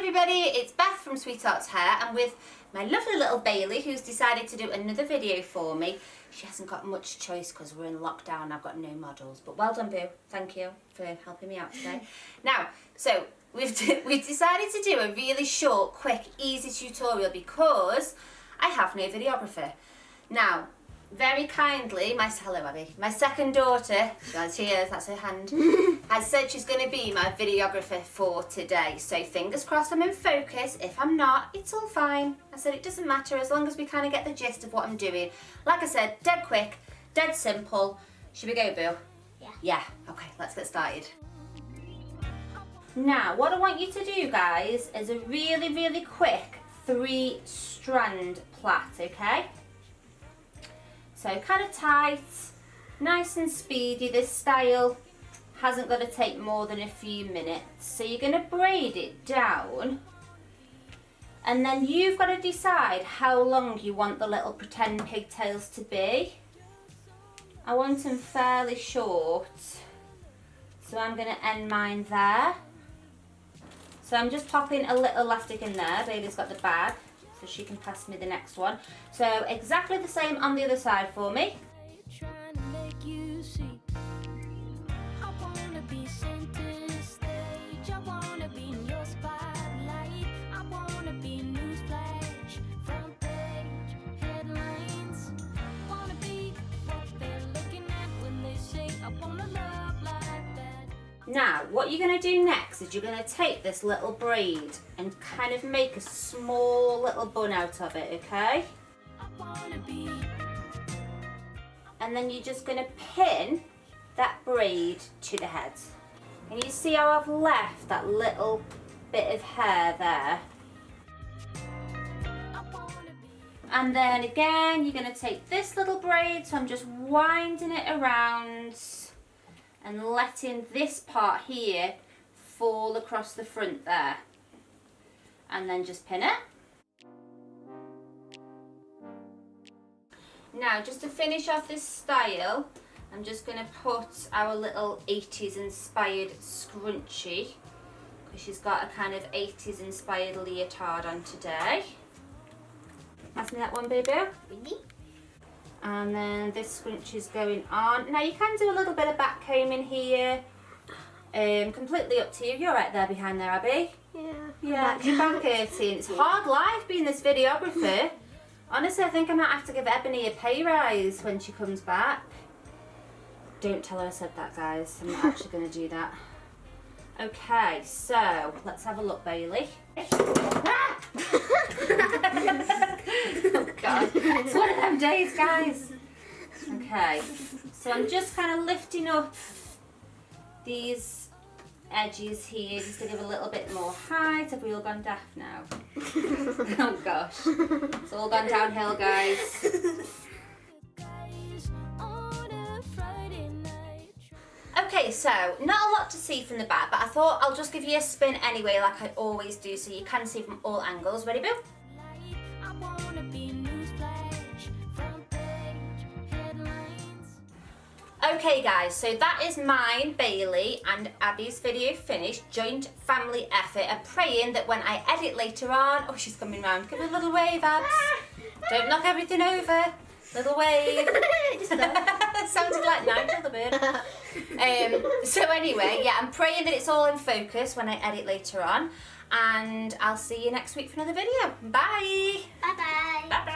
everybody, it's Beth from Sweetheart's Hair and with my lovely little Bailey who's decided to do another video for me. She hasn't got much choice because we're in lockdown, I've got no models, but well done Boo, thank you for helping me out today. Now, so we've decided to do a really short, quick, easy tutorial because I have no videographer. Now, very kindly, hello Abby, my second daughter, she is, that's her hand, has said she's going to be my videographer for today. So fingers crossed I'm in focus. If I'm not, it's all fine. I said it doesn't matter as long as we kind of get the gist of what I'm doing. Like I said, dead quick, dead simple. Should we go, Boo? Yeah. Yeah, okay, let's get started. Now, what I want you to do, guys, is a really, really quick 3-strand plait, okay? So kind of tight, nice and speedy. This style hasn't got to take more than a few minutes. So you're going to braid it down and then you've got to decide how long you want the little pretend pigtails to be. I want them fairly short, so I'm going to end mine there. So I'm just popping a little elastic in there. Bailey's got the bag, so she can pass me the next one. So exactly the same on the other side for me. Now, what you're going to do next is you're going to take this little braid and kind of make a small little bun out of it, okay? And then you're just going to pin that braid to the head. And you see how I've left that little bit of hair there? And then again, you're going to take this little braid, so I'm just winding it around and letting this part here fall across the front there. And then just pin it. Now, just to finish off this style, I'm just going to put our little 80s inspired scrunchie, because she's got a kind of 80s inspired leotard on today. Pass me that one, baby. Really? And then this scrunchie is going on. Now you can do a little bit of back combing here. Completely up to you. You're right there behind there, Abby. Yeah. Yeah, your back hurting. It's hard life being this videographer. Honestly, I think I might have to give Ebony a pay rise when she comes back. Don't tell her I said that, guys. I'm not actually going to do that. Okay, so let's have a look, Bailey. Ah! Oh God, it's one of them days, guys. Okay, so I'm just kind of lifting up these edges here just to give a little bit more height. Have we all gone daft now? Oh gosh, it's all gone downhill, guys. Okay, so not a lot to see from the back, but I thought I'll just give you a spin anyway like I always do so you can see from all angles. Ready, Boo? Okay guys, so that is mine, Bailey and Abby's video finished, joint family effort. I'm praying that when I edit later on, oh she's coming round, give her a little wave, Abs. Don't knock everything over. Little wave. Sounded like Nigel the bird. So anyway, yeah, I'm praying that it's all in focus when I edit later on. And I'll see you next week for another video. Bye. Bye-bye. Bye-bye.